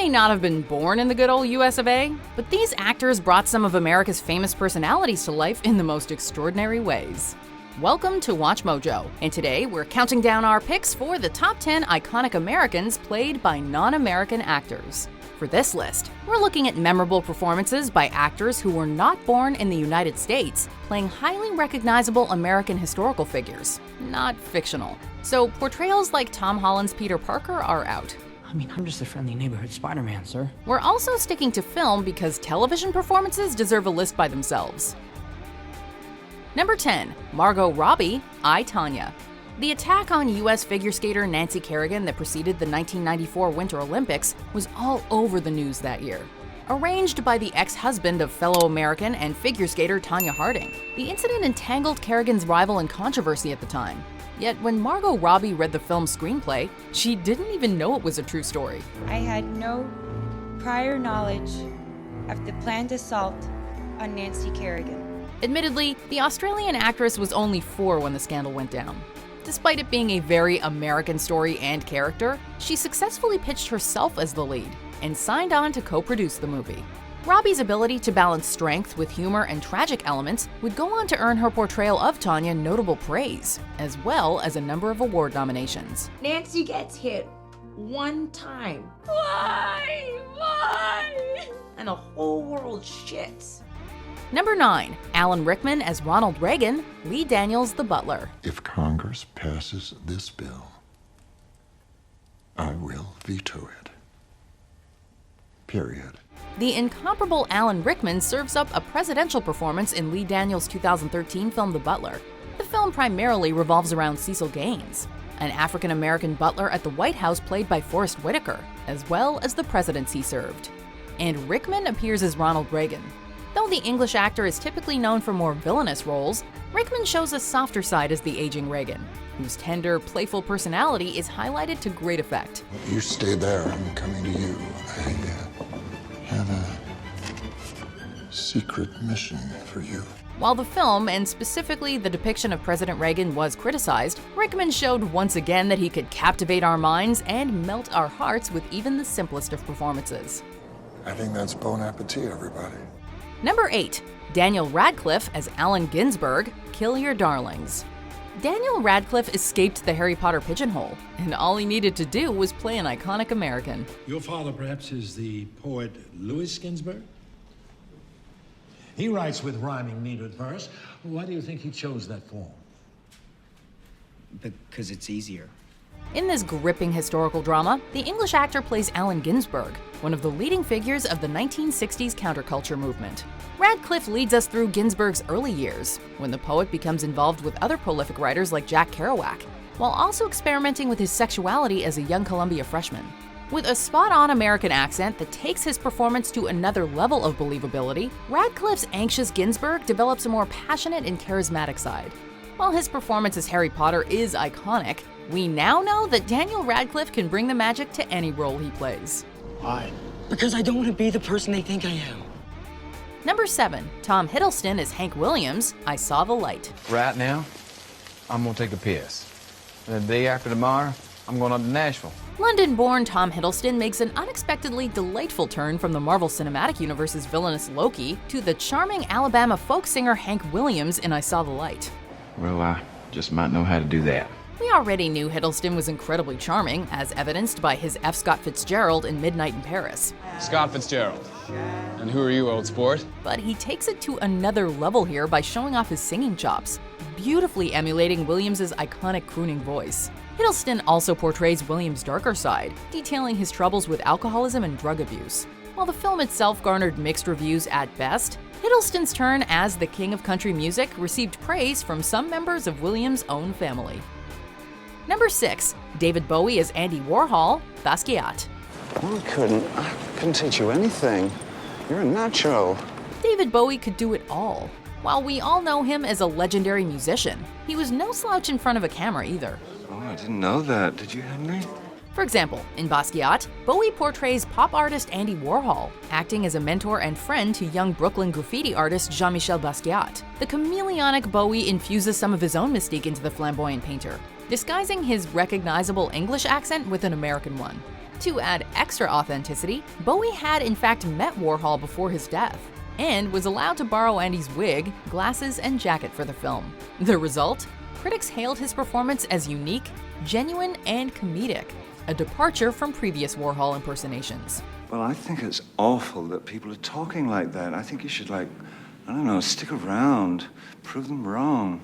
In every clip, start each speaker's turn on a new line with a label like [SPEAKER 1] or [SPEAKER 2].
[SPEAKER 1] may not have been born in the good old US of A, but these actors brought some of America's famous personalities to life in the most extraordinary ways. Welcome to Watch Mojo, and today we're counting down our picks for the top 10 iconic Americans played by non-American actors. For this list, we're looking at memorable performances by actors who were not born in the United States, playing highly recognizable American historical figures, not fictional. So portrayals like Tom Holland's Peter Parker are out.
[SPEAKER 2] I mean, I'm just a friendly neighborhood Spider-Man, sir.
[SPEAKER 1] We're also sticking to film because television performances deserve a list by themselves. Number 10, Margot Robbie, I, Tonya. The attack on U.S. figure skater Nancy Kerrigan that preceded the 1994 Winter Olympics was all over the news that year. Arranged by the ex-husband of fellow American and figure skater Tonya Harding, the incident entangled Kerrigan's rival in controversy at the time. Yet when Margot Robbie read the film's screenplay, she didn't even know it was a true story.
[SPEAKER 3] I had no prior knowledge of the planned assault on Nancy Kerrigan.
[SPEAKER 1] Admittedly, the Australian actress was only 4 when the scandal went down. Despite it being a very American story and character, she successfully pitched herself as the lead and signed on to co-produce the movie. Robbie's ability to balance strength with humor and tragic elements would go on to earn her portrayal of Tonya notable praise, as well as a number of award nominations.
[SPEAKER 4] Nancy gets hit one time.
[SPEAKER 3] Why?
[SPEAKER 4] And the whole world shits.
[SPEAKER 1] Number 9, Alan Rickman as Ronald Reagan, Lee Daniels the Butler.
[SPEAKER 5] If Congress passes this bill, I will veto it. Period.
[SPEAKER 1] The incomparable Alan Rickman serves up a presidential performance in Lee Daniels' 2013 film The Butler. The film primarily revolves around Cecil Gaines, an African-American butler at the White House played by Forrest Whitaker, as well as the presidents he served. And Rickman appears as Ronald Reagan. Though the English actor is typically known for more villainous roles, Rickman shows a softer side as the aging Reagan, whose tender, playful personality is highlighted to great effect.
[SPEAKER 5] You stay there, I'm coming to you. I have a secret mission for you.
[SPEAKER 1] While the film, and specifically the depiction of President Reagan, was criticized, Rickman showed once again that he could captivate our minds and melt our hearts with even the simplest of performances.
[SPEAKER 5] I think that's bon appetit, everybody.
[SPEAKER 1] Number 8, Daniel Radcliffe as Allen Ginsberg, Kill Your Darlings. Daniel Radcliffe escaped the Harry Potter pigeonhole, and all he needed to do was play an iconic American.
[SPEAKER 6] Your father, perhaps, is the poet Louis Ginsberg? He writes with rhyming metered verse. Why do you think he chose that form?
[SPEAKER 2] Because it's easier.
[SPEAKER 1] In this gripping historical drama, the English actor plays Allen Ginsberg, one of the leading figures of the 1960s counterculture movement. Radcliffe leads us through Ginsberg's early years, when the poet becomes involved with other prolific writers like Jack Kerouac, while also experimenting with his sexuality as a young Columbia freshman. With a spot-on American accent that takes his performance to another level of believability, Radcliffe's anxious Ginsberg develops a more passionate and charismatic side. While his performance as Harry Potter is iconic, we now know that Daniel Radcliffe can bring the magic to any role he plays.
[SPEAKER 2] Why? Because I don't want to be the person they think I am.
[SPEAKER 1] Number 7, Tom Hiddleston as Hank Williams, I Saw the Light.
[SPEAKER 7] Right now, I'm gonna take a piss. And the day after tomorrow, I'm going up to Nashville.
[SPEAKER 1] London-born Tom Hiddleston makes an unexpectedly delightful turn from the Marvel Cinematic Universe's villainous Loki to the charming Alabama folk singer Hank Williams in I Saw the Light.
[SPEAKER 7] Well, I just might know how to do that.
[SPEAKER 1] We already knew Hiddleston was incredibly charming, as evidenced by his F. Scott Fitzgerald in Midnight in Paris.
[SPEAKER 8] Scott Fitzgerald. And who are you, old sport?
[SPEAKER 1] But he takes it to another level here by showing off his singing chops, beautifully emulating Williams' iconic crooning voice. Hiddleston also portrays Williams' darker side, detailing his troubles with alcoholism and drug abuse. While the film itself garnered mixed reviews at best, Hiddleston's turn as the king of country music received praise from some members of Williams' own family. Number 6, David Bowie as Andy Warhol, Basquiat.
[SPEAKER 9] Well, I couldn't teach you anything. You're a nacho.
[SPEAKER 1] David Bowie could do it all. While we all know him as a legendary musician, he was no slouch in front of a camera either.
[SPEAKER 9] Oh, I didn't know that. Did you, Henry?
[SPEAKER 1] For example, in Basquiat, Bowie portrays pop artist Andy Warhol, acting as a mentor and friend to young Brooklyn graffiti artist Jean-Michel Basquiat. The chameleonic Bowie infuses some of his own mystique into the flamboyant painter, disguising his recognizable English accent with an American one. To add extra authenticity, Bowie had in fact met Warhol before his death, and was allowed to borrow Andy's wig, glasses, and jacket for the film. The result? Critics hailed his performance as unique, genuine, and comedic, a departure from previous Warhol impersonations.
[SPEAKER 9] Well, I think it's awful that people are talking like that. I think you should, I don't know, stick around, prove them wrong.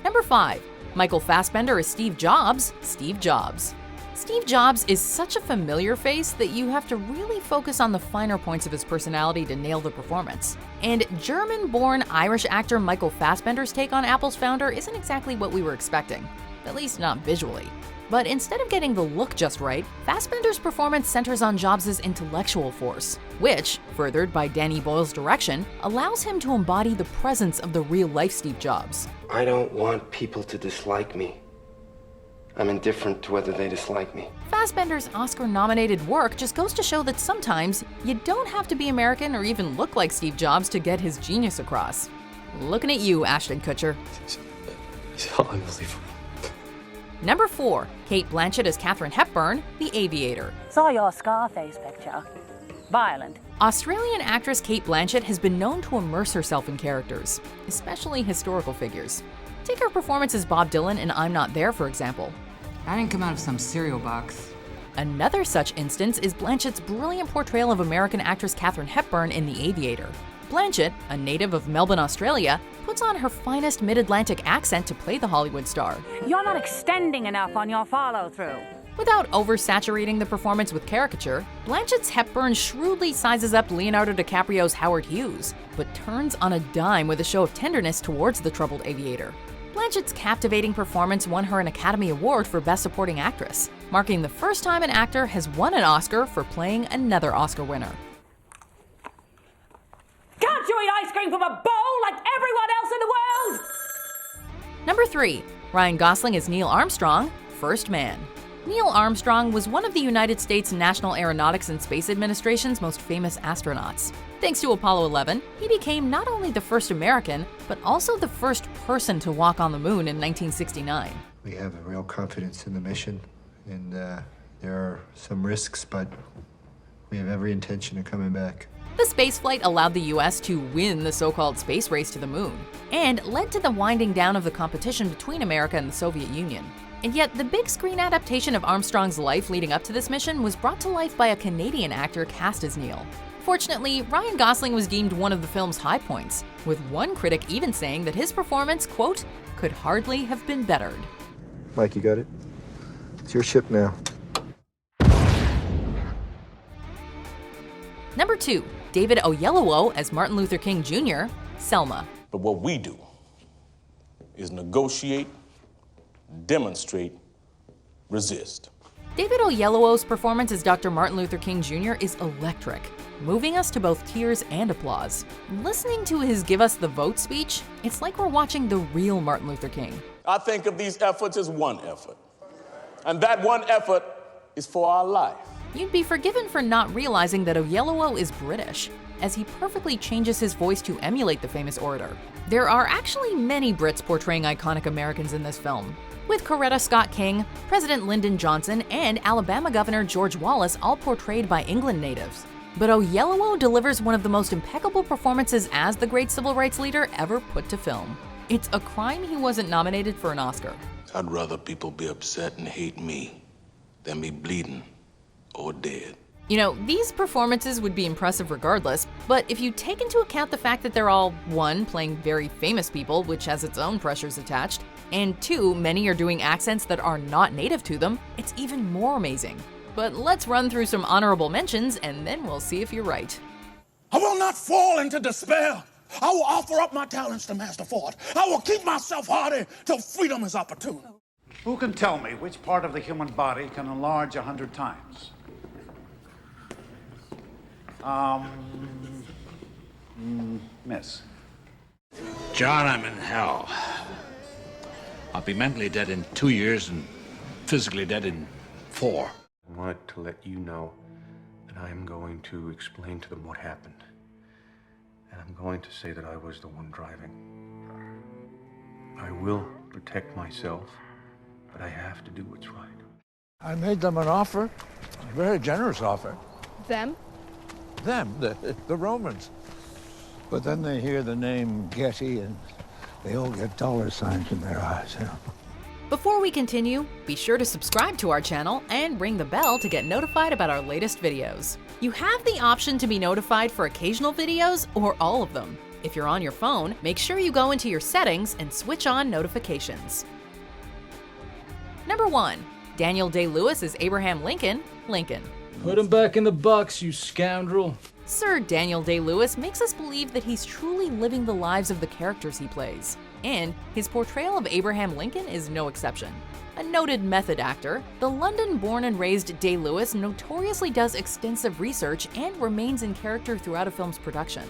[SPEAKER 1] Number 5. Michael Fassbender as Steve Jobs, Steve Jobs. Steve Jobs is such a familiar face that you have to really focus on the finer points of his personality to nail the performance. And German-born Irish actor Michael Fassbender's take on Apple's founder isn't exactly what we were expecting, at least not visually. But instead of getting the look just right, Fassbender's performance centers on Jobs' intellectual force, which, furthered by Danny Boyle's direction, allows him to embody the presence of the real-life Steve Jobs.
[SPEAKER 10] I don't want people to dislike me. I'm indifferent to whether they dislike me.
[SPEAKER 1] Fassbender's Oscar-nominated work just goes to show that sometimes you don't have to be American or even look like Steve Jobs to get his genius across. Looking at you, Ashton Kutcher.
[SPEAKER 10] It's unbelievable.
[SPEAKER 1] Number 4. Cate Blanchett as Katharine Hepburn, The Aviator.
[SPEAKER 11] Saw your Scarface picture. Violent.
[SPEAKER 1] Australian actress Cate Blanchett has been known to immerse herself in characters, especially historical figures. Take her performance as Bob Dylan in I'm Not There, for example.
[SPEAKER 2] I didn't come out of some cereal box.
[SPEAKER 1] Another such instance is Blanchett's brilliant portrayal of American actress Katharine Hepburn in The Aviator. Blanchett, a native of Melbourne, Australia, puts on her finest mid-Atlantic accent to play the Hollywood star.
[SPEAKER 11] You're not extending enough on your follow-through.
[SPEAKER 1] Without oversaturating the performance with caricature, Blanchett's Hepburn shrewdly sizes up Leonardo DiCaprio's Howard Hughes, but turns on a dime with a show of tenderness towards the troubled aviator. Blanchett's captivating performance won her an Academy Award for Best Supporting Actress, marking the first time an actor has won an Oscar for playing another Oscar winner.
[SPEAKER 11] Can't you eat ice cream from a bowl like everyone else in the world?
[SPEAKER 1] Number 3. Ryan Gosling as Neil Armstrong, First Man. Neil Armstrong was one of the United States National Aeronautics and Space Administration's most famous astronauts. Thanks to Apollo 11, he became not only the first American, but also the first person to walk on the moon in 1969.
[SPEAKER 12] We have a real confidence in the mission, and there are some risks, but we have every intention of coming back.
[SPEAKER 1] The spaceflight allowed the U.S. to win the so-called space race to the moon, and led to the winding down of the competition between America and the Soviet Union. And yet, the big screen adaptation of Armstrong's life leading up to this mission was brought to life by a Canadian actor cast as Neil. Fortunately, Ryan Gosling was deemed one of the film's high points, with one critic even saying that his performance, quote, could hardly have been bettered.
[SPEAKER 12] Mike, you got it? It's your ship now.
[SPEAKER 1] Number 2. David Oyelowo as Martin Luther King Jr., Selma.
[SPEAKER 13] But what we do is negotiate, demonstrate, resist.
[SPEAKER 1] David Oyelowo's performance as Dr. Martin Luther King Jr. is electric, moving us to both tears and applause. Listening to his Give Us the Vote speech, it's like we're watching the real Martin Luther King.
[SPEAKER 13] I think of these efforts as one effort, and that one effort is for our life.
[SPEAKER 1] You'd be forgiven for not realizing that Oyelowo is British, as he perfectly changes his voice to emulate the famous orator. There are actually many Brits portraying iconic Americans in this film, with Coretta Scott King, President Lyndon Johnson, and Alabama Governor George Wallace all portrayed by England natives. But Oyelowo delivers one of the most impeccable performances as the great civil rights leader ever put to film. It's a crime he wasn't nominated for an Oscar.
[SPEAKER 5] I'd rather people be upset and hate me than be bleeding or dead.
[SPEAKER 1] You know, these performances would be impressive regardless, but if you take into account the fact that they're all, 1, playing very famous people, which has its own pressures attached, and 2, many are doing accents that are not native to them, it's even more amazing. But let's run through some honorable mentions, and then we'll see if you're right.
[SPEAKER 6] I will not fall into despair. I will offer up my talents to Master Ford. I will keep myself hardy till freedom is opportune.
[SPEAKER 14] Who can tell me which part of the human body can enlarge 100 times? Miss.
[SPEAKER 6] John, I'm in hell. I'll be mentally dead in 2 years and physically dead in 4.
[SPEAKER 15] I wanted to let you know that I am going to explain to them what happened. And I'm going to say that I was the one driving. I will protect myself, but I have to do what's right.
[SPEAKER 6] I made them an offer, a very generous offer.
[SPEAKER 16] Them?
[SPEAKER 6] Them, the Romans. But then they hear the name Getty and they all get dollar signs in their eyes. You know?
[SPEAKER 1] Before we continue, be sure to subscribe to our channel and ring the bell to get notified about our latest videos. You have the option to be notified for occasional videos or all of them. If you're on your phone, make sure you go into your settings and switch on notifications. Number 1. Daniel Day-Lewis as Abraham Lincoln, Lincoln.
[SPEAKER 17] Put him back in the box, you scoundrel.
[SPEAKER 1] Sir Daniel Day-Lewis makes us believe that he's truly living the lives of the characters he plays. And his portrayal of Abraham Lincoln is no exception. A noted method actor, the London-born and raised Day-Lewis notoriously does extensive research and remains in character throughout a film's production.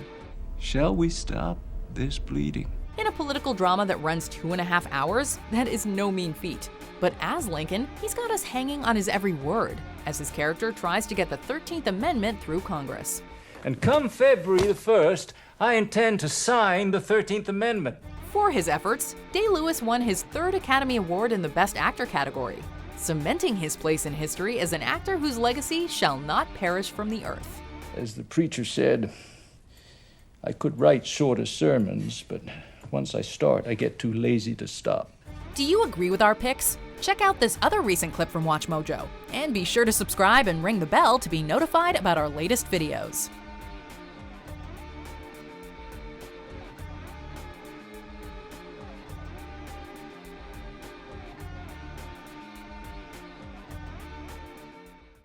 [SPEAKER 18] Shall we stop this bleeding?
[SPEAKER 1] In a political drama that runs 2.5 hours, that is no mean feat. But as Lincoln, he's got us hanging on his every word, as his character tries to get the 13th Amendment through Congress.
[SPEAKER 17] And come February the 1st, I intend to sign the 13th Amendment.
[SPEAKER 1] For his efforts, Day-Lewis won his 3rd Academy Award in the Best Actor category, cementing his place in history as an actor whose legacy shall not perish from the earth.
[SPEAKER 17] As the preacher said, I could write shorter sermons, but once I start, I get too lazy to stop.
[SPEAKER 1] Do you agree with our picks? Check out this other recent clip from WatchMojo, and be sure to subscribe and ring the bell to be notified about our latest videos.